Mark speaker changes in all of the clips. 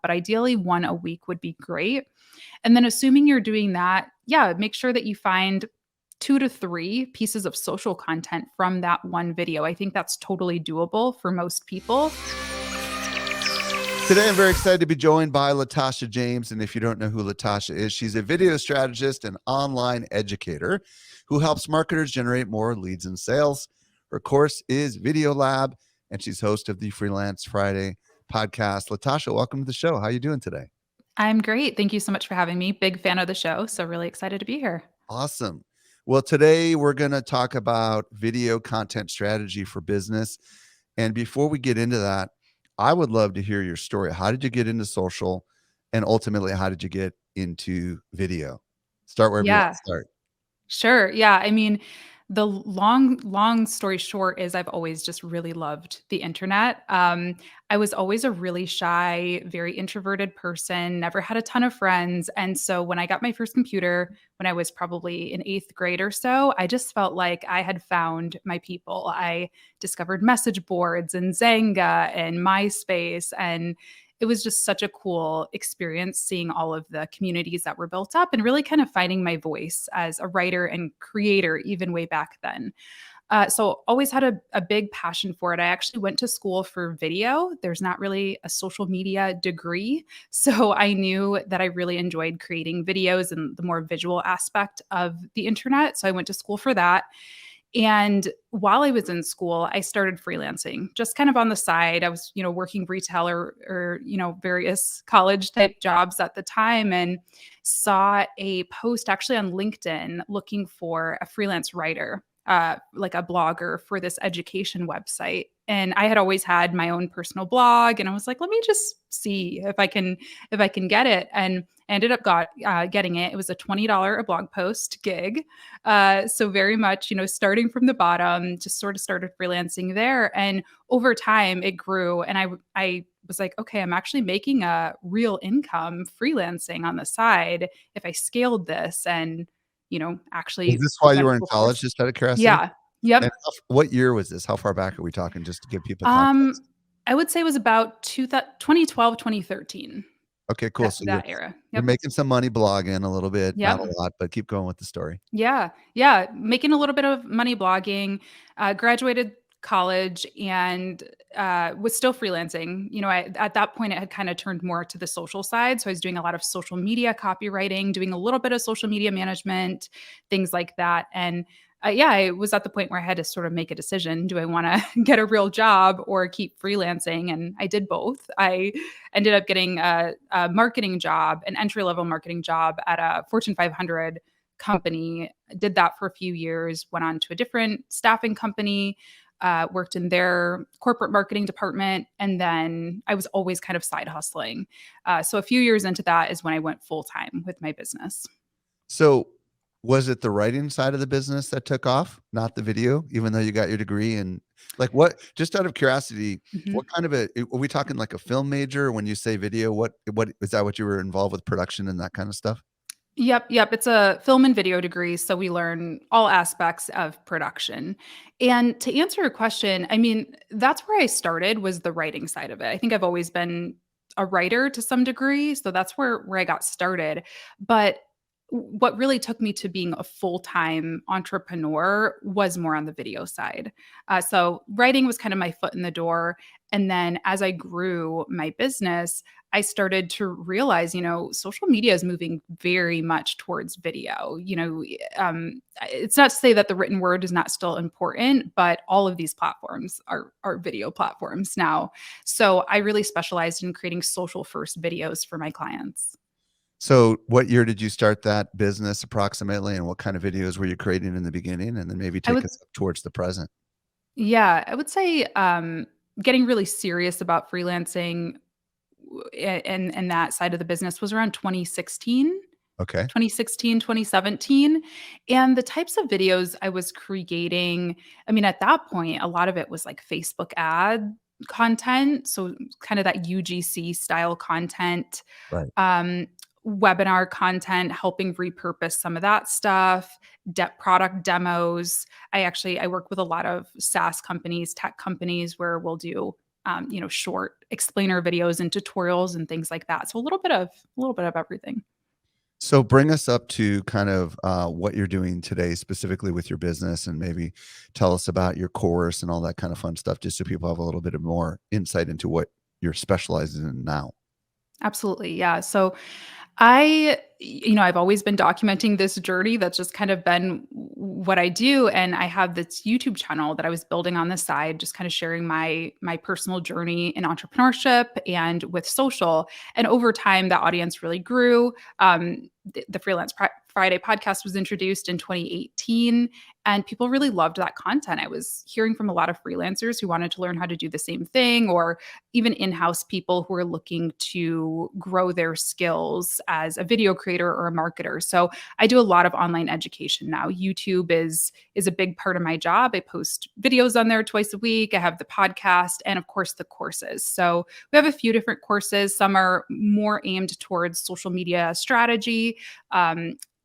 Speaker 1: but ideally one a week would be great. And then assuming you're doing that, yeah, make sure that you find 2 to 3 pieces of social content from that one video. I think that's totally doable for most people.
Speaker 2: Today, I'm very excited to be joined by Latasha James. And if you don't know who Latasha is, she's a video strategist and online educator who helps marketers generate more leads and sales. Her course is Video Lab, and she's host of the Freelance Friday podcast. Latasha, welcome to the show. How are you doing today?
Speaker 1: I'm great. Thank you so much for having me. Big fan of the show. So, really excited to be here.
Speaker 2: Awesome. Well, today we're going to talk about video content strategy for business. And before we get into that, I would love to hear your story. How did you get into social? And ultimately, how did you get into video? Start wherever you want
Speaker 1: Yeah.
Speaker 2: to start.
Speaker 1: Sure. Yeah. I mean, the long story short is I've always just really loved the internet. I was always a really shy, very introverted person, never had a ton of friends. And so when I got my first computer, when I was probably in 8th grade or so, I just felt like I had found my people. I discovered message boards and Zanga and MySpace, and it was just such a cool experience seeing all of the communities that were built up and really kind of finding my voice as a writer and creator, even way back then. So always had a big passion for it. I actually went to school for video. There's not really a social media degree. So I knew that I really enjoyed creating videos and the more visual aspect of the internet. So I went to school for that. And while I was in school, I started freelancing just kind of on the side. I was, working retail or various college type jobs at the time, and saw a post actually on LinkedIn looking for a freelance writer, like a blogger for this education website. And I had always had my own personal blog, and I was like, let me just see if I can get it. And I ended up getting it. It was a $20 a blog post gig. So very much, starting from the bottom, just sort of started freelancing there. And over time it grew. And I was like, okay, I'm actually making a real income freelancing on the side if I scaled this and,
Speaker 2: Is
Speaker 1: actually
Speaker 2: this while you
Speaker 1: went
Speaker 2: were in
Speaker 1: full
Speaker 2: college,
Speaker 1: force.
Speaker 2: just out of curiosity?
Speaker 1: Yeah. Yep.
Speaker 2: And what year was this? How far back are we talking, just to give people
Speaker 1: Um,
Speaker 2: context?
Speaker 1: I would say it was about 2012, 2013,
Speaker 2: Okay, cool.
Speaker 1: that
Speaker 2: So you're
Speaker 1: that era.
Speaker 2: you're
Speaker 1: Yep.
Speaker 2: making some money blogging a little bit, not
Speaker 1: Yep.
Speaker 2: a lot, but keep going with the story.
Speaker 1: Yeah. Yeah. Making a little bit of money blogging, graduated college and was still freelancing. At that point, it had kind of turned more to the social side. So I was doing a lot of social media copywriting, doing a little bit of social media management, things like that. And yeah, I was at the point where I had to sort of make a decision. Do I want to get a real job or keep freelancing? And I did both. I ended up getting a marketing job, an entry level marketing job at a Fortune 500 company. Did that for a few years, went on to a different staffing company, worked in their corporate marketing department. And then I was always kind of side hustling. So a few years into that is when I went full time with my business.
Speaker 2: So was it the writing side of the business that took off, not the video, even though you got your degree? And like, what, just out of curiosity,
Speaker 1: Mhm.
Speaker 2: what kind of are we talking, like a film major? When you say video, what is that, what you were involved with, production and that kind of stuff?
Speaker 1: Yep. It's a film and video degree. So we learn all aspects of production. And to answer your question, I mean, that's where I started was the writing side of it. I think I've always been a writer to some degree. So that's where I got started. But what really took me to being a full-time entrepreneur was more on the video side. So writing was kind of my foot in the door. And then as I grew my business, I started to realize, social media is moving very much towards video. It's not to say that the written word is not still important, but all of these platforms are video platforms now. So I really specialized in creating social first videos for my clients.
Speaker 2: So what year did you start that business approximately, and what kind of videos were you creating in the beginning? And then maybe
Speaker 1: I
Speaker 2: take
Speaker 1: would
Speaker 2: us up towards the present.
Speaker 1: Yeah, I would say, getting really serious about freelancing and that side of the business was around 2016,
Speaker 2: Okay.
Speaker 1: 2016, 2017. And the types of videos I was creating, I mean, at that point, a lot of it was like Facebook ad content, so kind of that UGC style content,
Speaker 2: Right.
Speaker 1: um, webinar content, helping repurpose some of that stuff, product demos. I work with a lot of SaaS companies, tech companies where we'll do short explainer videos and tutorials and things like that. So a little bit of everything.
Speaker 2: So bring us up to kind of what you're doing today, specifically with your business, and maybe tell us about your course and all that kind of fun stuff, just so people have a little bit of more insight into what you're specializing in now.
Speaker 1: Absolutely. Yeah. So I've always been documenting this journey. That's just kind of been what I do. And I have this YouTube channel that I was building on the side, just kind of sharing my personal journey in entrepreneurship and with social. And over time, the audience really grew. The Friday podcast was introduced in 2018, and people really loved that content. I was hearing from a lot of freelancers who wanted to learn how to do the same thing, or even in-house people who are looking to grow their skills as a video creator or a marketer. So I do a lot of online education now. YouTube is a big part of my job. I post videos on there twice a week. I have the podcast and of course the courses. So we have a few different courses. Some are more aimed towards social media strategy.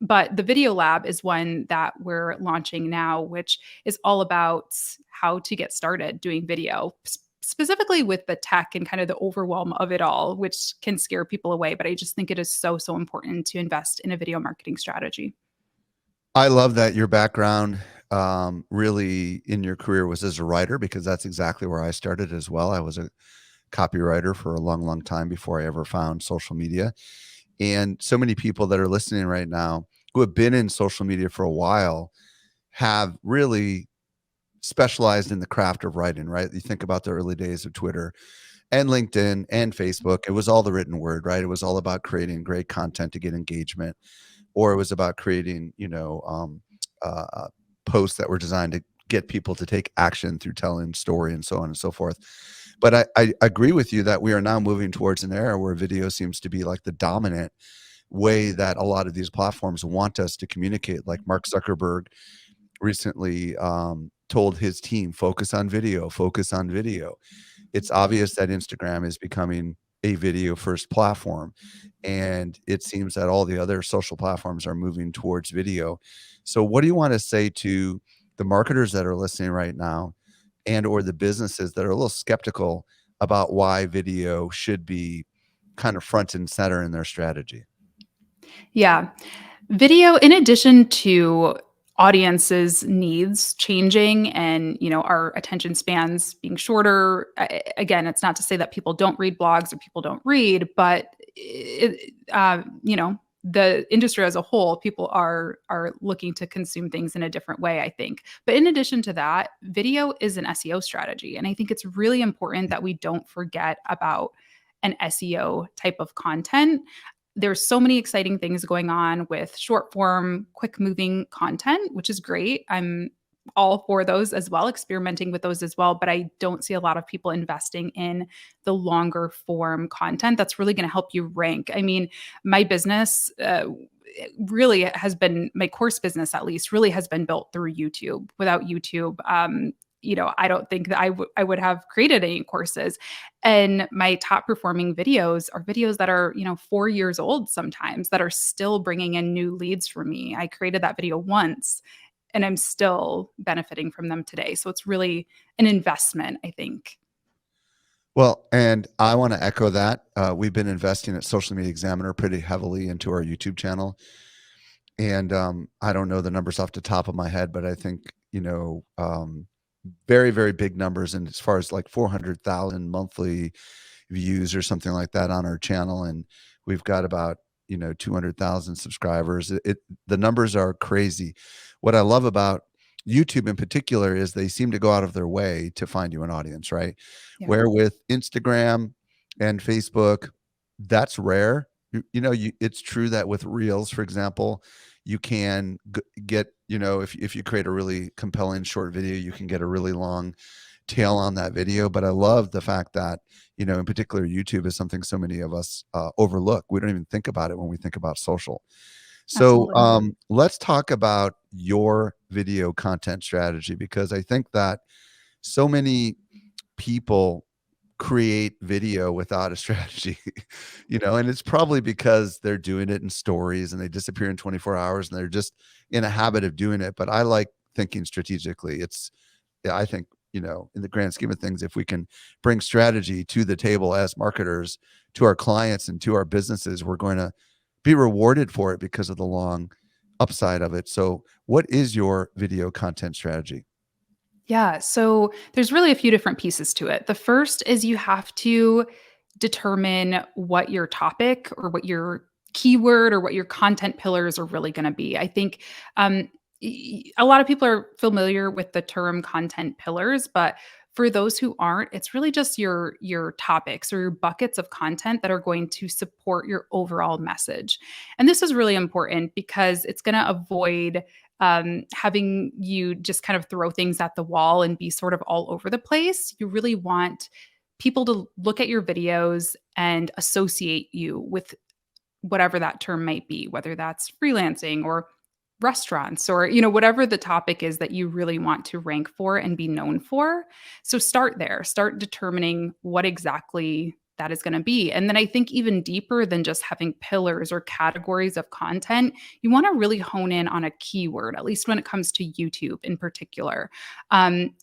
Speaker 1: But the video lab is one that we're launching now, which is all about how to get started doing video, specifically with the tech and kind of the overwhelm of it all, which can scare people away. But I just think it is so, so important to invest in a video marketing strategy.
Speaker 2: I love that your background really in your career was as a writer, because that's exactly where I started as well. I was a copywriter for a long, long time before I ever found social media. And so many people that are listening right now who have been in social media for a while have really specialized in the craft of writing, right? You think about the early days of Twitter and LinkedIn and Facebook. It was all the written word, right? It was all about creating great content to get engagement, or it was about creating, posts that were designed to get people to take action through telling story and so on and so forth. But I agree with you that we are now moving towards an era where video seems to be like the dominant way that a lot of these platforms want us to communicate. Like Mark Zuckerberg recently told his team, focus on video, focus on video. It's obvious that Instagram is becoming a video first platform, and it seems that all the other social platforms are moving towards video. So what do you want to say to the marketers that are listening right now, and or the businesses that are a little skeptical about why video should be kind of front and center in their strategy?
Speaker 1: Yeah. Video, in addition to audiences' needs changing and, our attention spans being shorter, again, it's not to say that people don't read blogs or people don't read, but the industry as a whole, people are looking to consume things in a different way, I think. But in addition to that, video is an SEO strategy, and I think it's really important that we don't forget about an SEO type of content. There's so many exciting things going on with short form, quick moving content, which is great. I'm all for those as well, experimenting with those as well. But I don't see a lot of people investing in the longer form content that's really going to help you rank. I mean, my business really has been, my course business at least, really has been built through YouTube. Without YouTube, I don't think that I would have created any courses. And my top performing videos are videos that are, 4 years old sometimes, that are still bringing in new leads for me. I created that video once and I'm still benefiting from them today. So it's really an investment, I think.
Speaker 2: Well, and I want to echo that. We've been investing at Social Media Examiner pretty heavily into our YouTube channel. And I don't know the numbers off the top of my head, but I think, very, very big numbers. And as far as like 400,000 monthly views or something like that on our channel. And we've got about, 200,000 subscribers. The numbers are crazy. What I love about YouTube in particular is they seem to go out of their way to find you an audience, right?
Speaker 1: Yeah.
Speaker 2: Where with Instagram and Facebook, that's rare. It's true that with Reels, for example, you can get, if you create a really compelling short video, you can get a really long tail on that video. But I love the fact that, in particular, YouTube is something so many of us overlook. We don't even think about it when we think about social. So
Speaker 1: Absolutely.
Speaker 2: let's talk about your video content strategy, because I think that so many people create video without a strategy, and it's probably because they're doing it in stories and they disappear in 24 hours and they're just in a habit of doing it. But I like thinking strategically. Yeah, I think in the grand scheme of things, if we can bring strategy to the table as marketers to our clients and to our businesses, we're going to be rewarded for it because of the long upside of it. So what is your video content strategy?
Speaker 1: Yeah, so there's really a few different pieces to it. The first is you have to determine what your topic or what your keyword or what your content pillars are really going to be. I think um, a lot of people are familiar with the term content pillars, but for those who aren't, it's really just your topics or your buckets of content that are going to support your overall message. And this is really important because it's going to avoid having you just kind of throw things at the wall and be sort of all over the place. You really want people to look at your videos and associate you with whatever that term might be, whether that's freelancing or restaurants or whatever the topic is that you really want to rank for and be known for. So start there. Start determining what exactly that is going to be. And then I think even deeper than just having pillars or categories of content, you want to really hone in on a keyword, at least when it comes to YouTube in particular.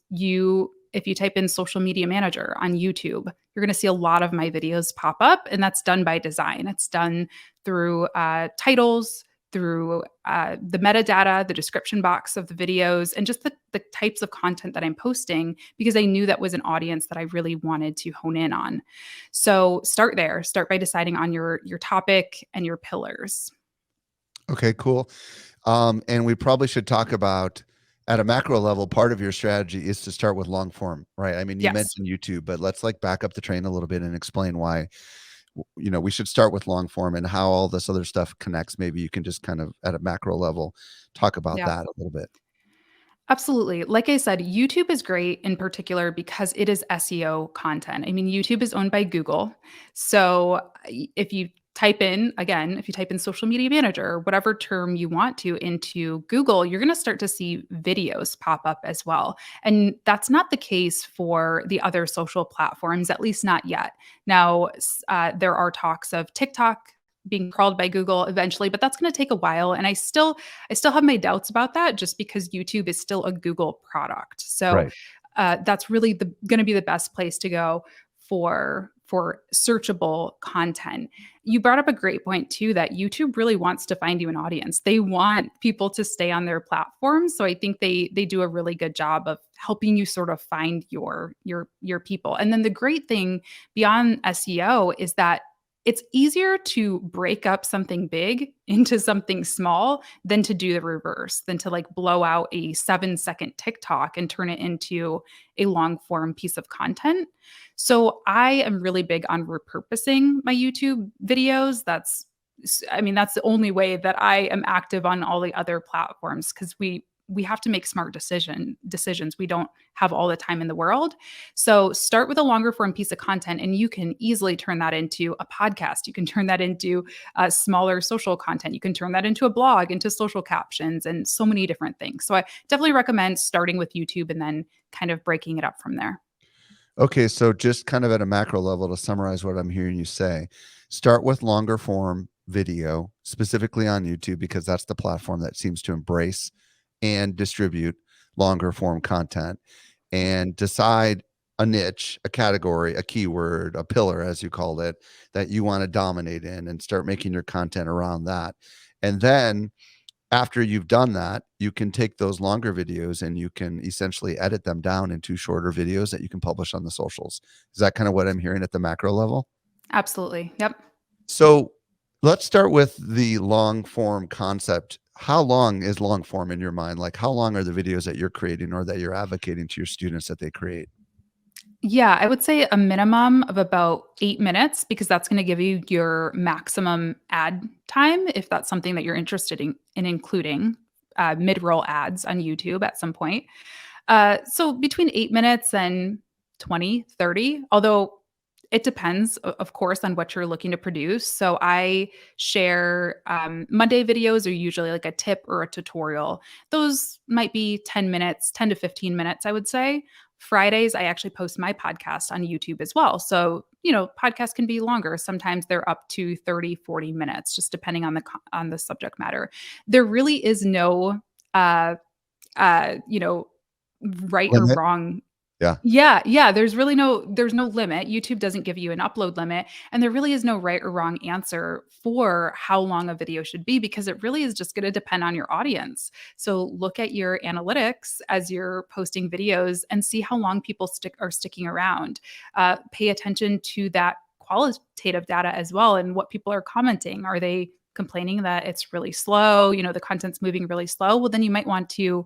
Speaker 1: You If you type in social media manager on YouTube, you're going to see a lot of my videos pop up, and that's done by design. It's done through titles, through the metadata, the description box of the videos, and just the types of content that I'm posting, because I knew that was an audience that I really wanted to hone in on. So start there. Start by deciding on your topic and your pillars.
Speaker 2: Okay, cool. And we probably should talk about, at a macro level, part of your strategy is to start with long form, right? I mean, you
Speaker 1: Yes.
Speaker 2: mentioned YouTube, but let's like back up the train a little bit and explain why, we should start with long form and how all this other stuff connects. Maybe you can just kind of at a macro level talk about
Speaker 1: Yeah.
Speaker 2: that a little bit.
Speaker 1: Absolutely. Like I said, YouTube is great in particular because it is SEO content. I mean, YouTube is owned by Google. So if you type in, again, if you type in social media manager or whatever term you want to into Google, you're going to start to see videos pop up as well. And that's not the case for the other social platforms, at least not yet. Now, there are talks of TikTok being crawled by Google eventually, but that's going to take a while. And I still have my doubts about that just because YouTube is still a Google product. So
Speaker 2: Right.
Speaker 1: that's really going to be the best place to go for searchable content. You brought up a great point too, that YouTube really wants to find you an audience. They want people to stay on their platforms. So I think they do a really good job of helping you sort of find your people. And then the great thing beyond SEO is that it's easier to break up something big into something small than to do the reverse, than to like blow out a 7-second TikTok and turn it into a long form piece of content. So I am really big on repurposing my YouTube videos. That's the only way that I am active on all the other platforms, because we have to make smart decisions. We don't have all the time in the world. So start with a longer form piece of content, and you can easily turn that into a podcast. You can turn that into smaller social content. You can turn that into a blog, into social captions, and so many different things. So I definitely recommend starting with YouTube and then kind of breaking it up from there.
Speaker 2: Okay, so just kind of at a macro level to summarize what I'm hearing you say, start with longer form video, specifically on YouTube, because that's the platform that seems to embrace and distribute longer form content, and decide a niche, a category, a keyword, a pillar, as you called it, that you want to dominate in and start making your content around that. And then after you've done that, you can take those longer videos and you can essentially edit them down into shorter videos that you can publish on the socials. Is that kind of what I'm hearing at the macro level?
Speaker 1: Absolutely. Yep.
Speaker 2: So let's start with the long form concept. How long is long form in your mind? Like, how long are the videos that you're creating or that you're advocating to your students that they create?
Speaker 1: Yeah, I would say a minimum of about 8 minutes, because that's going to give you your maximum ad time if that's something that you're interested in including mid-roll ads on YouTube at some point. So between 8 minutes and 20, 30. Although it depends, of course, on what you're looking to produce. So I share Monday videos are usually like a tip or a tutorial. Those might be 10 minutes, 10 to 15 minutes, I would say. Fridays, I actually post my podcast on YouTube as well. So, podcasts can be longer. Sometimes they're up to 30, 40 minutes, just depending on the subject matter. There really is no uh, uh, you know, right or
Speaker 2: Limit?
Speaker 1: wrong.
Speaker 2: Yeah.
Speaker 1: Yeah, yeah, there's no limit. YouTube doesn't give you an upload limit, and there really is no right or wrong answer for how long a video should be because it really is just going to depend on your audience. So look at your analytics as you're posting videos and see how long people are sticking around. Pay attention to that qualitative data as well and what people are commenting. Are they complaining that it's really slow? The content's moving really slow. Well, then you might want to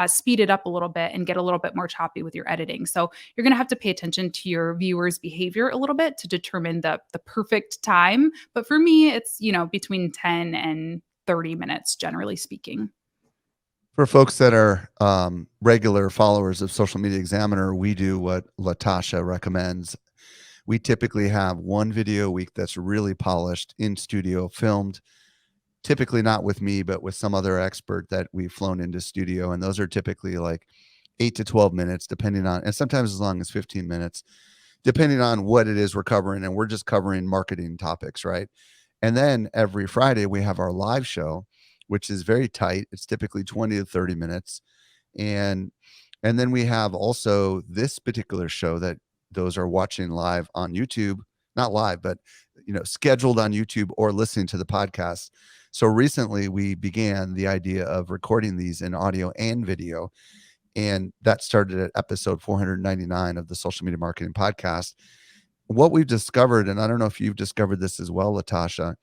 Speaker 1: speed it up a little bit and get a little bit more choppy with your editing. So you're going to have to pay attention to your viewers' behavior a little bit to determine the perfect time. But for me, it's between 10 and 30 minutes, generally speaking.
Speaker 2: For folks that are regular followers of Social Media Examiner, we do what Latasha recommends. We typically have one video a week that's really polished, in studio, filmed, typically not with me, but with some other expert that we've flown into studio. And those are typically like 8 to 12 minutes, depending on, and sometimes as long as 15 minutes, depending on what it is we're covering. And we're just covering marketing topics, right? And then every Friday, we have our live show, which is very tight. It's typically 20 to 30 minutes. And and then we have also this particular show that those are watching live on YouTube, not live, but scheduled on YouTube or listening to the podcast. So recently we began the idea of recording these in audio and video. And that started at episode 499 of the Social Media Marketing Podcast. What we've discovered, and I don't know if you've discovered this as well, Latasha,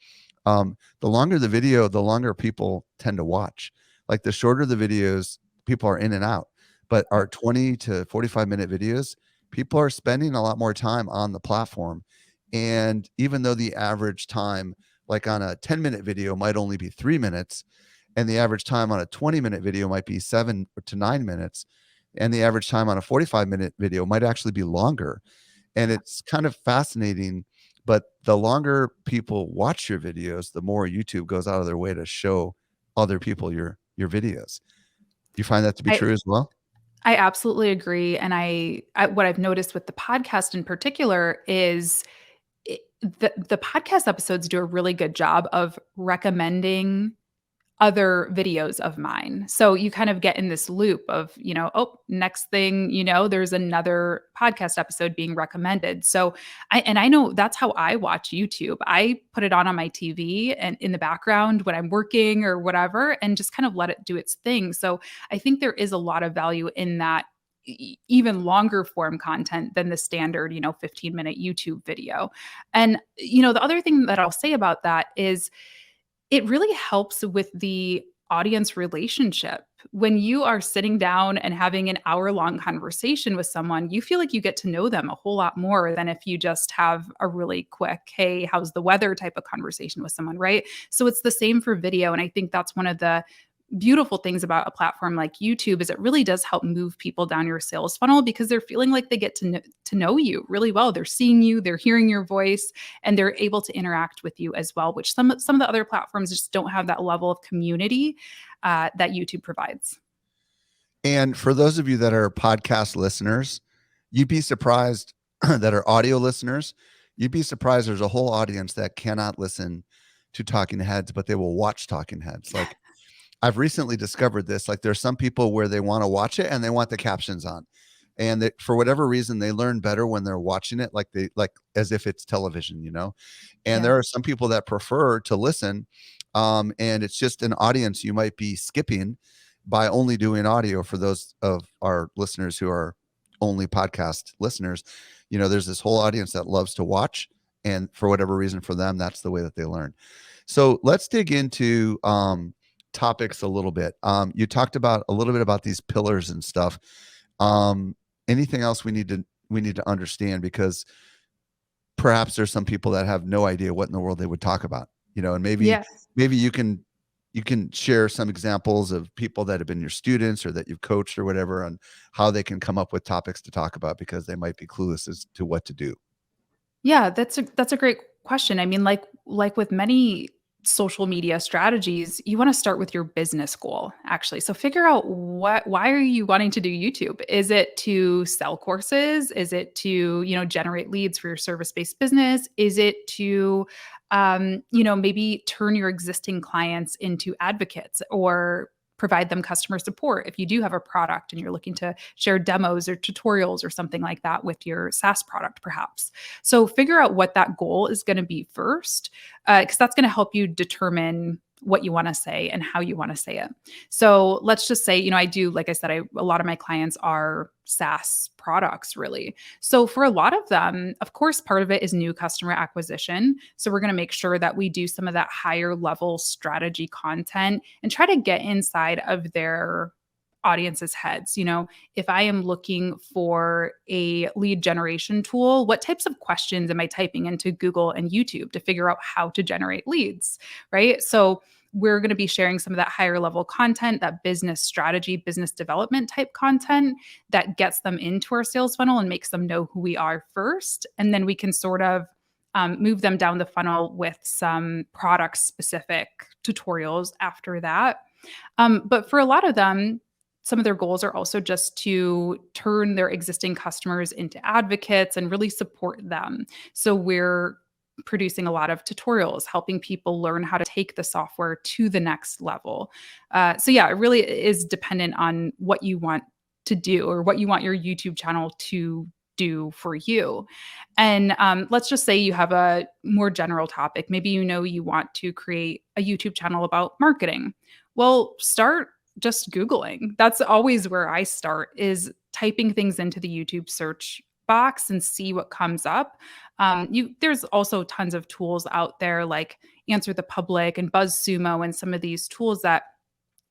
Speaker 2: the longer the video, the longer people tend to watch. Like the shorter the videos, people are in and out. But our 20 to 45-minute videos, people are spending a lot more time on the platform. And even though the average time, like on a 10-minute video, might only be 3 minutes, and the average time on a 20-minute video might be 7 to 9 minutes, and the average time on a 45-minute video might actually be longer. And it's kind of fascinating, but the longer people watch your videos, the more YouTube goes out of their way to show other people your videos. Do you find that to be
Speaker 1: I
Speaker 2: true as well?
Speaker 1: I absolutely agree, and what I've noticed with the podcast in particular is the podcast episodes do a really good job of recommending other videos of mine. So you kind of get in this loop of, oh, next thing there's another podcast episode being recommended. So I know that's how I watch YouTube. I put it on my TV and in the background when I'm working or whatever, and just kind of let it do its thing. So I think there is a lot of value in that even longer form content than the standard 15-minute YouTube video. And the other thing that I'll say about that is it really helps with the audience relationship. When you are sitting down and having an hour-long conversation with someone, you feel like you get to know them a whole lot more than if you just have a really quick, "Hey, how's the weather?" type of conversation with someone, right? So it's the same for video, and I think that's one of the beautiful things about a platform like YouTube is it really does help move people down your sales funnel because they're feeling like they get to know you really well. They're seeing you, they're hearing your voice, and they're able to interact with you as well, which some of the other platforms just don't have that level of community that YouTube provides.
Speaker 2: And for those of you that are podcast listeners, you'd be surprised that are audio listeners. You'd be surprised there's a whole audience that cannot listen to talking heads, but they will watch talking heads. Like I've recently discovered this. Like there's some people where they want to watch it and they want the captions on. And they, for whatever reason, they learn better when they're watching it, like as if it's television. And
Speaker 1: Yeah.
Speaker 2: there are some people that prefer to listen. And it's just an audience you might be skipping by only doing audio. For those of our listeners who are only podcast listeners, there's this whole audience that loves to watch. And for whatever reason, for them, that's the way that they learn. So let's dig into topics a little bit. You talked about a little bit about these pillars and stuff. Anything else we need to understand, because perhaps there's some people that have no idea what in the world they would talk about, and maybe
Speaker 1: Yeah.
Speaker 2: you can share some examples of people that have been your students or that you've coached or whatever, on how they can come up with topics to talk about because they might be clueless as to what to do.
Speaker 1: Yeah, that's a great question. I mean, like with many social media strategies, you want to start with your business goal, actually. So figure out why are you wanting to do YouTube? Is it to sell courses? Is it to, generate leads for your service-based business? Is it to maybe turn your existing clients into advocates or provide them customer support if you do have a product and you're looking to share demos or tutorials or something like that with your SaaS product, perhaps. So figure out what that goal is going to be first, because that's going to help you determine what you want to say and how you want to say it. So let's just say, I do, like I said, a lot of my clients are SaaS products, really. So for a lot of them, of course, part of it is new customer acquisition. So we're going to make sure that we do some of that higher level strategy content and try to get inside of their audience's heads. If I am looking for a lead generation tool, what types of questions am I typing into Google and YouTube to figure out how to generate leads, right? So we're going to be sharing some of that higher level content, that business strategy, business development type content that gets them into our sales funnel and makes them know who we are first. And then we can sort of move them down the funnel with some product specific tutorials after that. But for a lot of them, some of their goals are also just to turn their existing customers into advocates and really support them. So we're producing a lot of tutorials, helping people learn how to take the software to the next level. So yeah, it really is dependent on what you want to do or what you want your YouTube channel to do for you. And let's just say you have a more general topic. Maybe you want to create a YouTube channel about marketing. Well, start just Googling. That's always where I start, is typing things into the YouTube search box and see what comes up. There's also tons of tools out there like Answer the Public and BuzzSumo and some of these tools that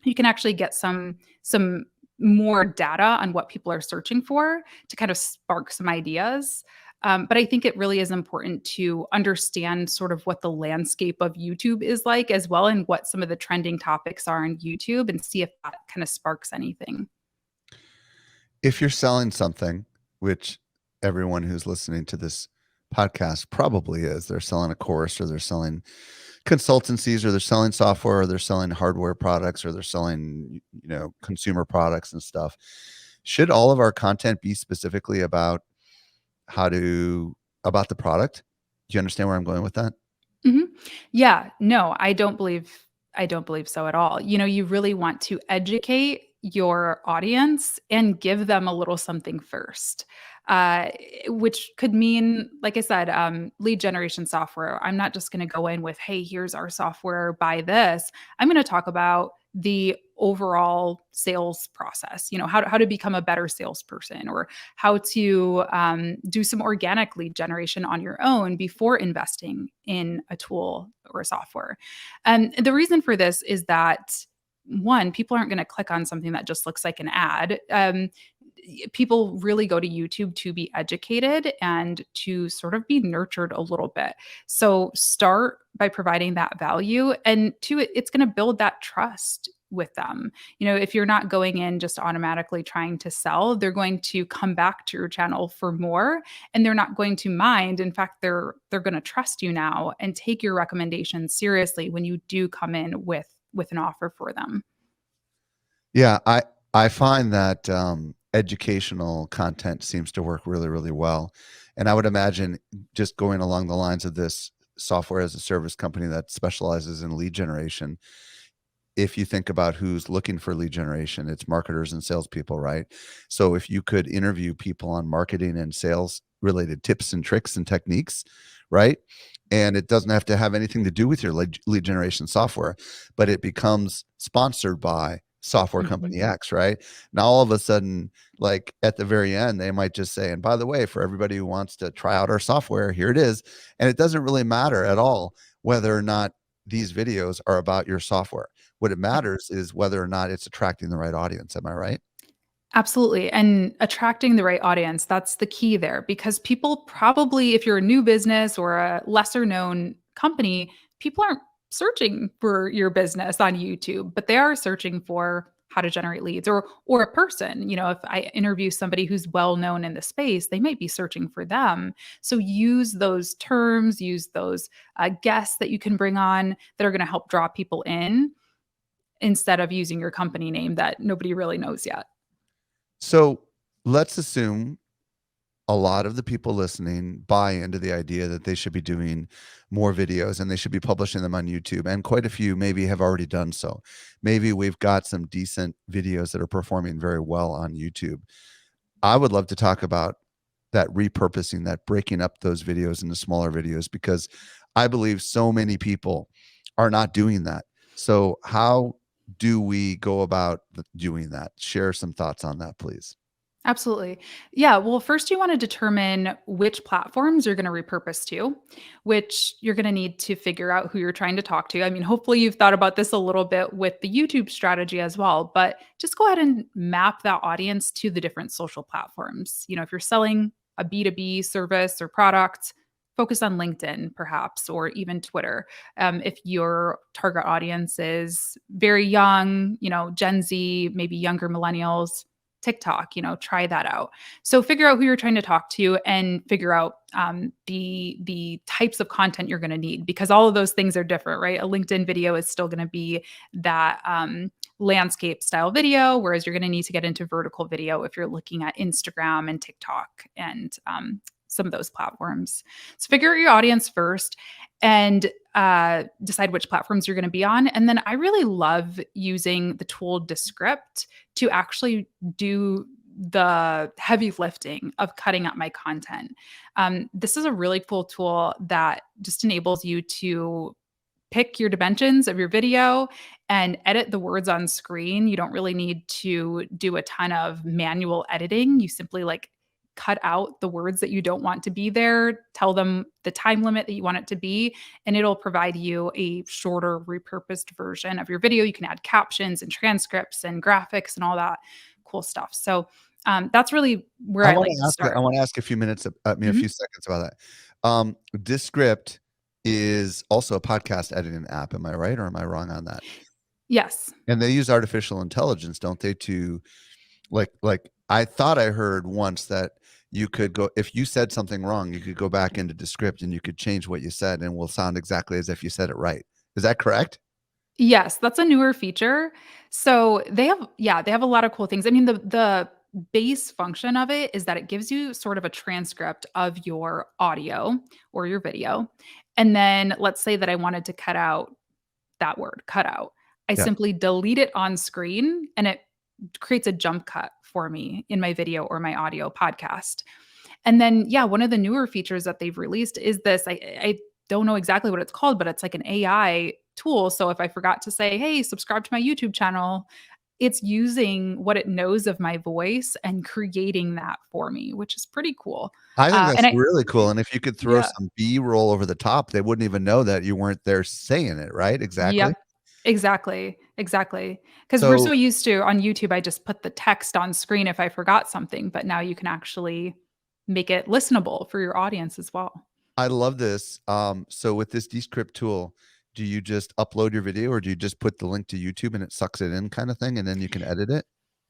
Speaker 1: you can actually get some more data on what people are searching for to kind of spark some ideas. But I think it really is important to understand sort of what the landscape of YouTube is like as well, and what some of the trending topics are on YouTube, and see if that kind of sparks anything.
Speaker 2: If you're selling something, which everyone who's listening to this podcast probably is, they're selling a course, or they're selling consultancies, or they're selling software, or they're selling hardware products, or they're selling, consumer products and stuff. Should all of our content be specifically about about the product? Do you understand where I'm going with that?
Speaker 1: Mhm. Yeah, no, I don't believe so at all. You really want to educate your audience and give them a little something first, uh, which could mean, like I said, lead generation software. I'm not just going to go in with, "Hey, here's our software, buy this." I'm going to talk about the overall sales process. How to become a better salesperson, or how to do some organic lead generation on your own before investing in a tool or software. And the reason for this is that, one, people aren't going to click on something that just looks like an ad. People really go to YouTube to be educated and to sort of be nurtured a little bit. So start by providing that value, and two, it's going to build that trust with them. If you're not going in just automatically trying to sell, they're going to come back to your channel for more, and they're not going to mind. In fact, they're going to trust you now and take your recommendations seriously when you do come in with an offer for them.
Speaker 2: Yeah, I find that educational content seems to work really, really well. And I would imagine, just going along the lines of this software as a service company that specializes in lead generation, if you think about who's looking for lead generation, it's marketers and salespeople, right? So if you could interview people on marketing and sales related tips and tricks and techniques, right? And it doesn't have to have anything to do with your lead generation software, but it becomes sponsored by software
Speaker 1: Mhm.
Speaker 2: company X, right? Now, all of a sudden, like at the very end, they might just say, and by the way, for everybody who wants to try out our software, here it is. And it doesn't really matter at all whether or not these videos are about your software. What it matters is whether or not it's attracting the right audience. Am I right?
Speaker 1: Absolutely. And attracting the right audience, that's the key there, because people probably, if you're a new business or a lesser known company, people aren't searching for your business on YouTube, but they are searching for how to generate leads, or a person. If I interview somebody who's well known in the space, they might be searching for them. So use those terms, use those guests that you can bring on that are going to help draw people in, instead of using your company name that nobody really knows yet.
Speaker 2: So let's assume a lot of the people listening buy into the idea that they should be doing more videos and they should be publishing them on YouTube. And quite a few maybe have already done so. Maybe we've got some decent videos that are performing very well on YouTube. I would love to talk about that repurposing, that breaking up those videos into smaller videos, because I believe so many people are not doing that. So, how do we go about doing that? Share some thoughts on that, please.
Speaker 1: Absolutely. Yeah. Well, first, you want to determine which platforms you're going to repurpose to, which you're going to need to figure out who you're trying to talk to. I mean, hopefully, you've thought about this a little bit with the YouTube strategy as well, but just go ahead and map that audience to the different social platforms. If you're selling a B2B service or product, focus on LinkedIn, perhaps, or even Twitter. If your target audience is very young, Gen Z, maybe younger millennials, TikTok, try that out. So figure out who you're trying to talk to and figure out the types of content you're going to need, because all of those things are different, right? A LinkedIn video is still going to be that landscape style video, whereas you're going to need to get into vertical video if you're looking at Instagram and TikTok and some of those platforms. So figure out your audience first and decide which platforms you're going to be on. And then I really love using the tool Descript to actually do the heavy lifting of cutting up my content. This is a really cool tool that just enables you to pick your dimensions of your video and edit the words on screen. You don't really need to do a ton of manual editing. You simply cut out the words that you don't want to be there, tell them the time limit that you want it to be, and it'll provide you a shorter repurposed version of your video. You can add captions and transcripts and graphics and all that cool stuff. So that's really where I like to
Speaker 2: I
Speaker 1: start.
Speaker 2: want to ask a few minutes, a
Speaker 1: Mhm.
Speaker 2: few seconds about that. Descript is also a podcast editing app. Am I right, or am I wrong on that?
Speaker 1: Yes.
Speaker 2: And they use artificial intelligence, don't they, to like I thought I heard once that you could go, if you said something wrong, you could go back into Descript and you could change what you said and it will sound exactly as if you said it right. Is that correct?
Speaker 1: Yes, that's a newer feature. So they have a lot of cool things. I mean, the base function of it is that it gives you sort of a transcript of your audio or your video. And then let's say that I wanted to cut out that word, cut out. I
Speaker 2: Yeah.
Speaker 1: simply delete it on screen and it creates a jump cut for me in my video or my audio podcast. And then, yeah, one of the newer features that they've released is this. I don't know exactly what it's called, but it's like an AI tool. So if I forgot to say, hey, subscribe to my YouTube channel, it's using what it knows of my voice and creating that for me, which is pretty cool.
Speaker 2: I think
Speaker 1: And
Speaker 2: that's
Speaker 1: I,
Speaker 2: really cool. And if you could throw
Speaker 1: yeah,
Speaker 2: some B-roll over the top, they wouldn't even know that you weren't there saying it, right? Exactly.
Speaker 1: yep, exactly, exactly. Because we're so
Speaker 2: So
Speaker 1: used to on YouTube, I just put the text on screen if I forgot something, but now you can actually make it listenable for your audience as well.
Speaker 2: I love this. So with this Descript tool, do you just upload your video or do you just put the link to YouTube and it sucks it in kind of thing and then you can edit it?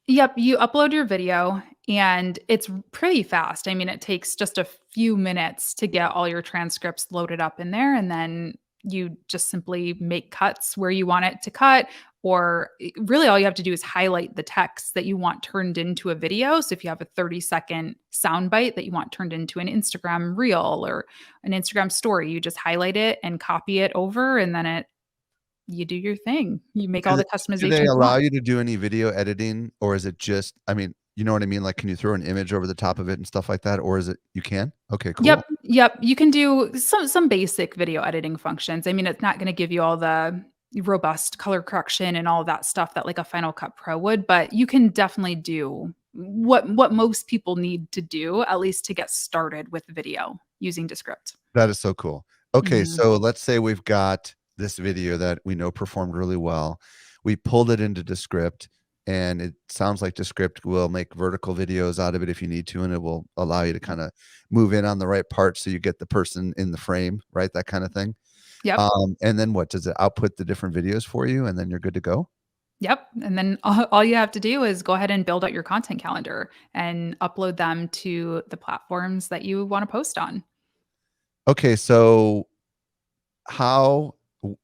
Speaker 1: Yep, you upload your video and it's pretty fast. I mean, it takes just a few minutes to get all your transcripts loaded up in there, and then you just simply make cuts where you want it to cut, or really all you have to do is highlight the text that you want turned into a video. So if you have a 30-second soundbite that you want turned into an Instagram reel or an Instagram story, you just highlight it and copy it over, and then you do your thing. You make all
Speaker 2: Do
Speaker 1: the
Speaker 2: do they
Speaker 1: customizations you
Speaker 2: allow
Speaker 1: want.
Speaker 2: you to do any video editing or is it just, I mean, you know what I mean? Like, can you throw an image over the top of it and stuff like that? Or is it you can? Okay,
Speaker 1: Yep,
Speaker 2: cool.
Speaker 1: yep, you can do some basic video editing functions. I mean, it's not gonna give you all the robust color correction and all of that stuff that, like, a Final Cut Pro would, but you can definitely do what most people need to do, at least to get started with video using Descript.
Speaker 2: That is so cool. Okay,
Speaker 1: Mhm.
Speaker 2: so let's say we've got this video that we know performed really well. We pulled it into Descript, and it sounds like Descript will make vertical videos out of it if you need to, and it will allow you to kind of move in on the right part so you get the person in the frame, right? That kind of thing.
Speaker 1: Yep,
Speaker 2: And then what? Does it output the different videos for you, and then you're good to go?
Speaker 1: yep, and then all you have to do is go ahead and build out your content calendar and upload them to the platforms that you wanna post on.
Speaker 2: Okay, so how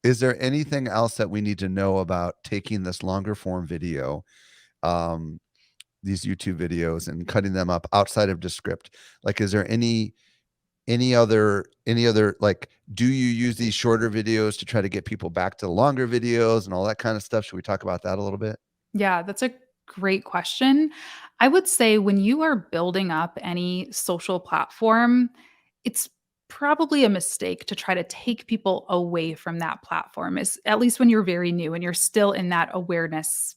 Speaker 2: is there anything else that we need to know about taking this longer form video? Um, these YouTube videos and cutting them up outside of Descript? Like, is there any other like, do you use these shorter videos to try to get people back to longer videos and all that kind of stuff? Should we talk about that a little bit?
Speaker 1: Yeah, that's a great question. I would say when you are building up any social platform, it's probably a mistake to try to take people away from that platform. Is at least when you're very new and you're still in that awareness,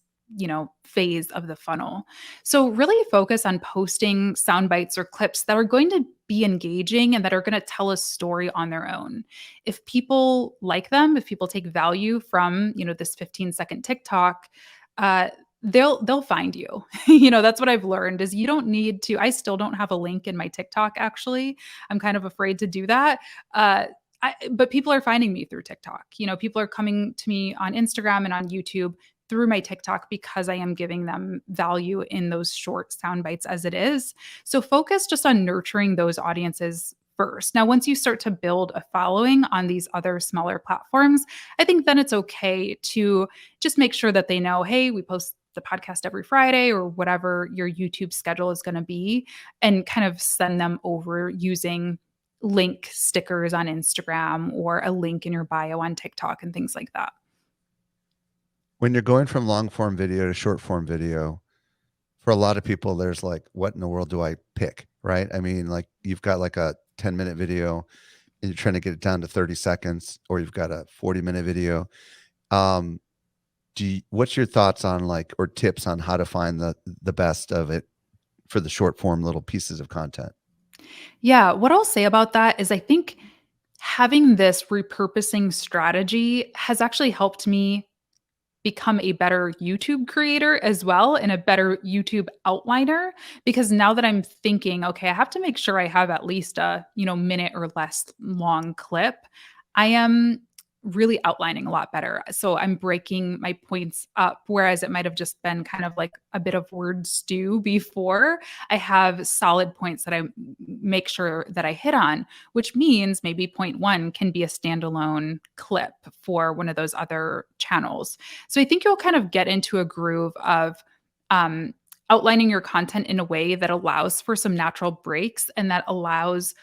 Speaker 1: phase of the funnel. So really focus on posting sound bites or clips that are going to be engaging and that are going to tell a story on their own. If people like them, if people take value from, this 15-second TikTok, uh, they'll find you. That's what I've learned is you don't need to. I still don't have a link in my TikTok, actually. I'm kind of afraid to do that. Uh, but people are finding me through TikTok. People are coming to me on Instagram and on YouTube through my TikTok because I am giving them value in those short sound bites as it is. So focus just on nurturing those audiences first. Now, once you start to build a following on these other smaller platforms, I think then it's okay to just make sure that they know, hey, we post the podcast every Friday or whatever your YouTube schedule is going to be, and kind of send them over using link stickers on Instagram or a link in your bio on TikTok and things like that.
Speaker 2: When you're going from long form video to short form video, for a lot of people, there's like, what in the world do I pick? Right. I mean, like you've got like a 10-minute video and you're trying to get it down to 30 seconds, or you've got a 40-minute video. Um, what's your thoughts on like, or tips on how to find the best of it for the short form little pieces of content?
Speaker 1: Yeah, what I'll say about that is I think having this repurposing strategy has actually helped me become a better YouTube creator as well and a better YouTube outliner, because now that I'm thinking, okay, I have to make sure I have at least a, minute or less long clip, I am really outlining a lot better. So I'm breaking my points up, whereas it might have just been kind of like a bit of word stew before. I have solid points that I make sure that I hit on, which means maybe point one can be a standalone clip for one of those other channels. So I think you'll kind of get into a groove of um, outlining your content in a way that allows for some natural breaks and that allows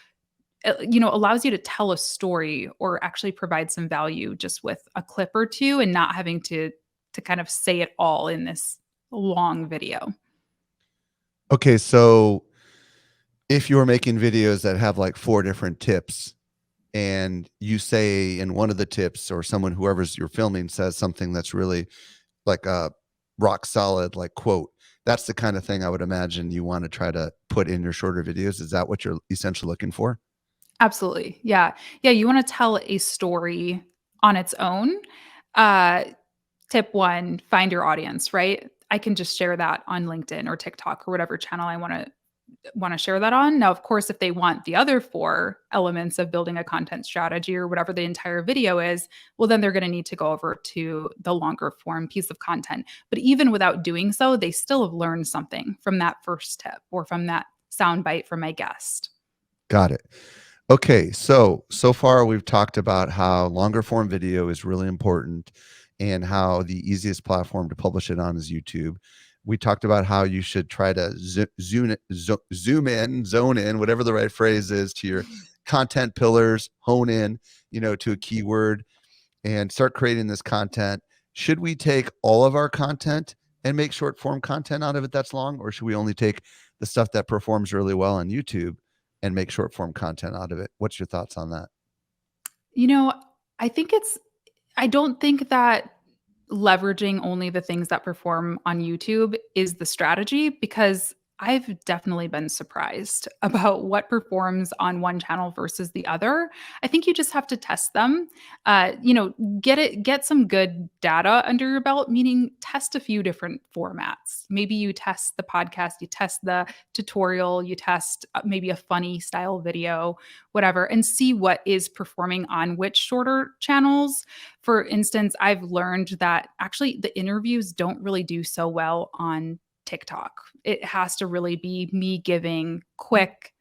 Speaker 1: you to tell a story or actually provide some value just with a clip or two and not having to kind of say it all in this long video.
Speaker 2: Okay, so if you're making videos that have like four different tips, and you say in one of the tips, or someone, whoever's you're filming, says something that's really like a rock solid like quote, that's the kind of thing I would imagine you want to try to put in your shorter videos. Is that what you're essentially looking for?
Speaker 1: Absolutely. Yeah. Yeah, you wanna tell a story on its own. Uh, Tip 1, find your audience, right? I can just share that on LinkedIn or TikTok or whatever channel I wanna share that on. Now, of course, if they want the other 4 elements of building a content strategy or whatever the entire video is, well, then they're gonna need to go over to the longer form piece of content. But even without doing so, they still have learned something from that first tip or from that soundbite from my guest.
Speaker 2: Got it. Okay, so far we've talked about how longer form video is really important and how the easiest platform to publish it on is YouTube. We talked about how you should try to zoom in, zone in, whatever the right phrase is, to your content pillars, hone in, to a keyword, and start creating this content. Should we take all of our content and make short form content out of it that's long, or should we only take the stuff that performs really well on YouTube and make short form content out of it? What's your thoughts on that?
Speaker 1: You know, I think it's I don't think that leveraging only the things that perform on YouTube is the strategy, because I've definitely been surprised about what performs on one channel versus the other. I think you just have to test them. Get some good data under your belt, meaning test a few different formats. Maybe you test the podcast, you test the tutorial, you test maybe a funny style video, whatever, and see what is performing on which shorter channels. For instance, I've learned that actually the interviews don't really do so well on TikTok. It has to really be me giving quick,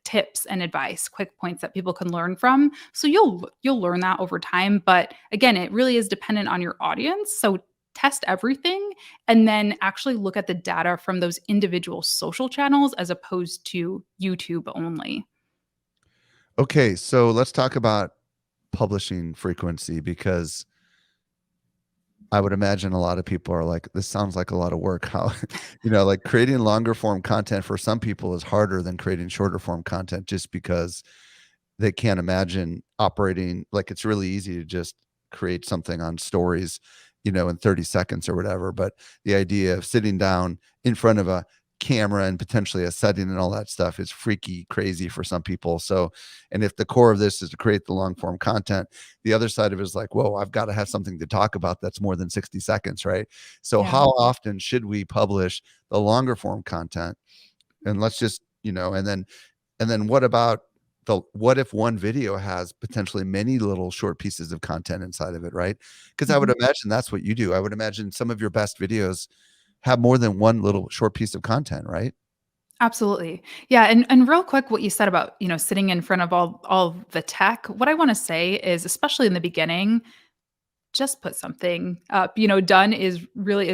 Speaker 1: tips and advice, quick points that people can learn from. So you'll learn that over time, but again, it really is dependent on your audience. So test everything and then actually look at the data from those individual social channels as opposed to YouTube only.
Speaker 2: Okay, so let's talk about publishing frequency because I would imagine a lot of people are like, this sounds like a lot of work. How, like creating longer form content for some people is harder than creating shorter form content just because they can't imagine operating like it's really easy to just create something on stories, in 30 seconds or whatever. But the idea of sitting down in front of a camera and potentially a setting and all that stuff is freaky crazy for some people. So, and if the core of this is to create the long form content, the other side of it is like, whoa, I've got to have something to talk about that's more than 60 seconds, right? So
Speaker 1: Yeah.
Speaker 2: how often should we publish the longer form content? And let's just, and then what if one video has potentially many little short pieces of content inside of it, right? Because I would
Speaker 1: Mhm.
Speaker 2: imagine that's what you do. I would imagine some of your best videos have more than one little short piece of content, right?
Speaker 1: Absolutely. Yeah, and real quick what you said about, sitting in front of all the tech, what I wanna say is, especially in the beginning, just put something up. Done is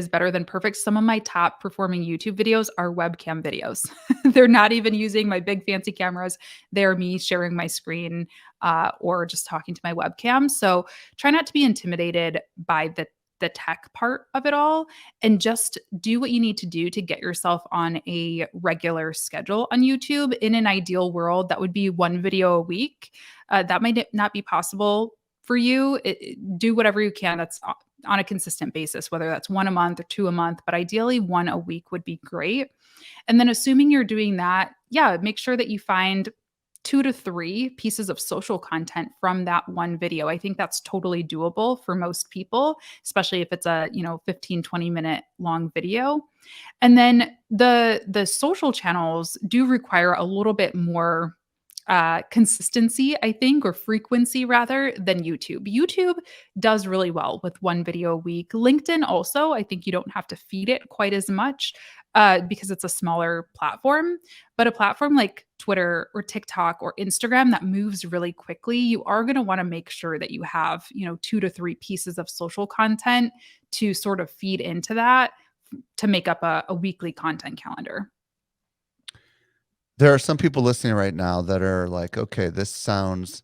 Speaker 1: better than perfect. Some of my top performing YouTube videos are webcam videos. They're not even using my big fancy cameras. They're me sharing my screen or just talking to my webcam. So try not to be intimidated by the tech part of it all and just do what you need to do to get yourself on a regular schedule on YouTube. In an ideal world, that would be one video a week. That might not be possible for you. Do whatever you can that's on a consistent basis, whether that's one a month or two a month, but ideally one a week would be great. And then assuming you're doing that, yeah, make sure that you find 2 to 3 pieces of social content from that one video. I think that's totally doable for most people, especially if it's a, 15, 20-minute long video. And then the social channels do require a little bit more consistency, I think, or frequency rather than YouTube. YouTube does really well with one video a week. LinkedIn also, I think you don't have to feed it quite as much because it's a smaller platform. But a platform like Twitter or TikTok or Instagram that moves really quickly, you are going to want to make sure that you have, 2 to 3 pieces of social content to sort of feed into that to make up a weekly content calendar.
Speaker 2: There are some people listening right now that are like, okay, this sounds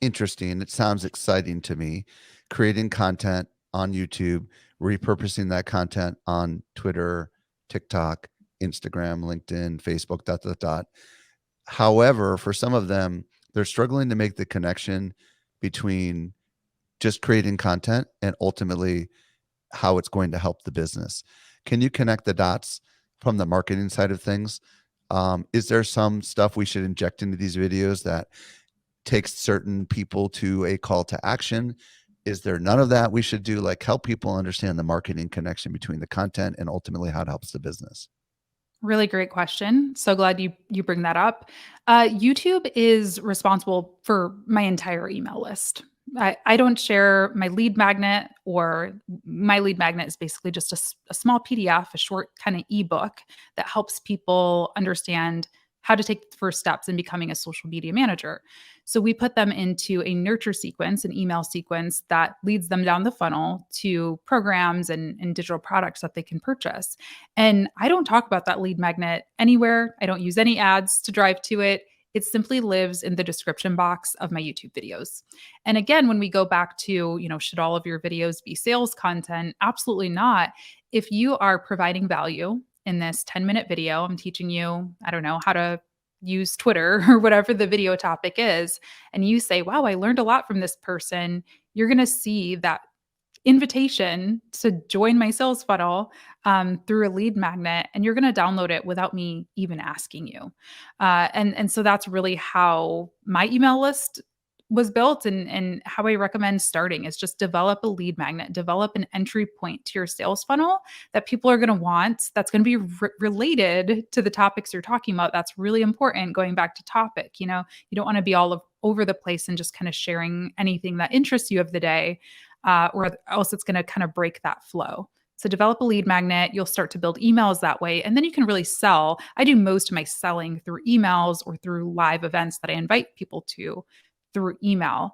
Speaker 2: interesting. It sounds exciting to me. Creating content on YouTube, repurposing that content on Twitter, TikTok, Instagram, LinkedIn, Facebook, dot, dot, dot. However, for some of them, they're struggling to make the connection between just creating content and ultimately how it's going to help the business. Can you connect the dots from the marketing side of things? Is there some stuff we should inject into these videos that takes certain people to a call to action? Is there none of that we should do? Like help people understand the marketing connection between the content and ultimately how it helps the business.
Speaker 1: Really great question. So glad you bring that up. YouTube is responsible for my entire email list. I don't share my lead magnet, or my lead magnet is basically just a small PDF, a short kind of ebook that helps people understand how to take the first steps in becoming a social media manager. So we put them into a nurture sequence, an email sequence that leads them down the funnel to programs and digital products that they can purchase. And I don't talk about that lead magnet anywhere. I don't use any ads to drive to it. It simply lives in the description box of my YouTube videos. And again, when we go back to, should all of your videos be sales content? Absolutely not. If you are providing value in this 10-minute video, I'm teaching you, I don't know, how to use Twitter or whatever the video topic is, and you say, wow, I learned a lot from this person, you're going to see that invitation to join my sales funnel through a lead magnet, and you're going to download it without me even asking you. And so that's really how my email list was built, and how I recommend starting is just develop a lead magnet, develop an entry point to your sales funnel that people are going to want. That's going to be related to the topics you're talking about. That's really important. Going back to topic, you don't want to be over the place and just kind of sharing anything that interests you of the day, or else it's going to kind of break that flow. So develop a lead magnet. You'll start to build emails that way. And then you can really sell. I do most of my selling through emails or through live events that I invite people to through email.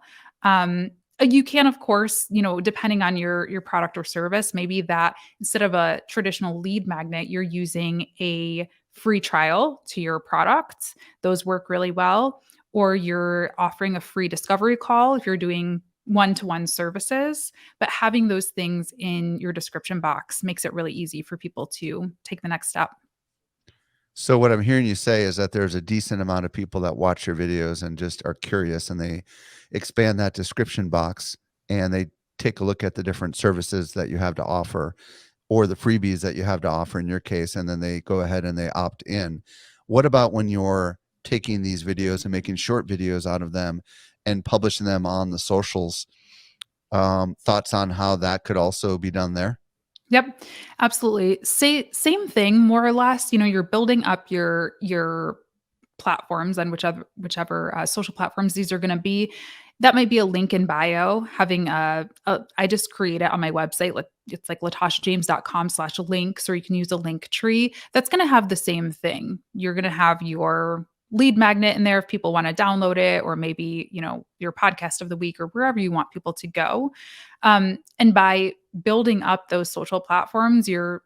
Speaker 1: You can, of course, depending on your product or service, maybe that instead of a traditional lead magnet, you're using a free trial to your products. Those work really well. Or you're offering a free discovery call if you're doing one-to-one services. But having those things in your description box makes it really easy for people to take the next step.
Speaker 2: So what I'm hearing you say is that there's a decent amount of people that watch your videos and just are curious, and they expand that description box and they take a look at the different services that you have to offer or the freebies that you have to offer in your case, and then they go ahead and they opt in. What about when you're taking these videos and making short videos out of them and publishing them on the socials? Thoughts on how that could also be done there?
Speaker 1: Yep, absolutely. Same thing, more or less. You're building up your platforms on whichever social platforms these are going to be. That might be a link in bio. Having I just create it on my website. It's like latashajames.com/links, or you can use a link tree. That's going to have the same thing. You're going to have your lead magnet in there if people want to download it, or maybe your podcast of the week, or wherever you want people to go. And by building up those social platforms, you're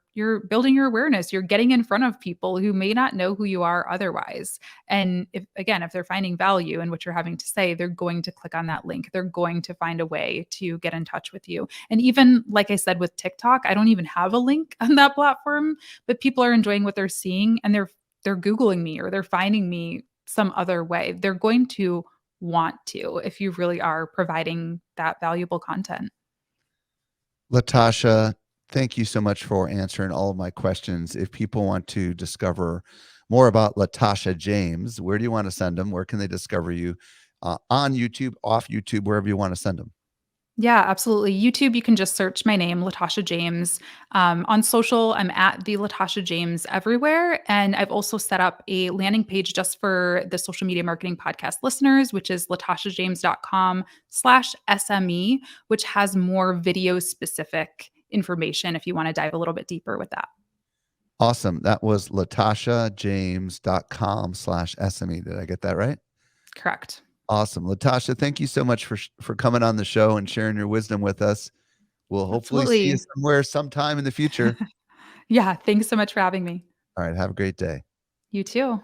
Speaker 1: building your awareness. You're getting in front of people who may not know who you are otherwise. And if they're finding value in what you're having to say, they're going to click on that link. They're going to find a way to get in touch with you. And even like I said with TikTok, I don't even have a link on that platform, but people are enjoying what they're seeing, and they're Googling me, or they're finding me some other way. They're going to want to, if you really are providing that valuable content.
Speaker 2: Latasha, thank you so much for answering all of my questions. If people want to discover more about Latasha James, where do you want to send them? Where can they discover you? On YouTube, off YouTube, wherever you want to send them.
Speaker 1: Yeah, absolutely. YouTube, you can just search my name, Latasha James. On social, I'm at the Latasha James everywhere. And I've also set up a landing page just for the social media marketing podcast listeners, which is latashajames.com/SME, which has more video specific information if you want to dive a little bit deeper with that.
Speaker 2: Awesome. That was latashajames.com/SME. Did I get that right?
Speaker 1: Correct.
Speaker 2: Awesome. Latasha, thank you so much for coming on the show and sharing your wisdom with us. We'll hopefully see you
Speaker 1: Absolutely.
Speaker 2: somewhere sometime in the future.
Speaker 1: Yeah. Thanks so much for having me.
Speaker 2: All right. Have a great day.
Speaker 1: You too.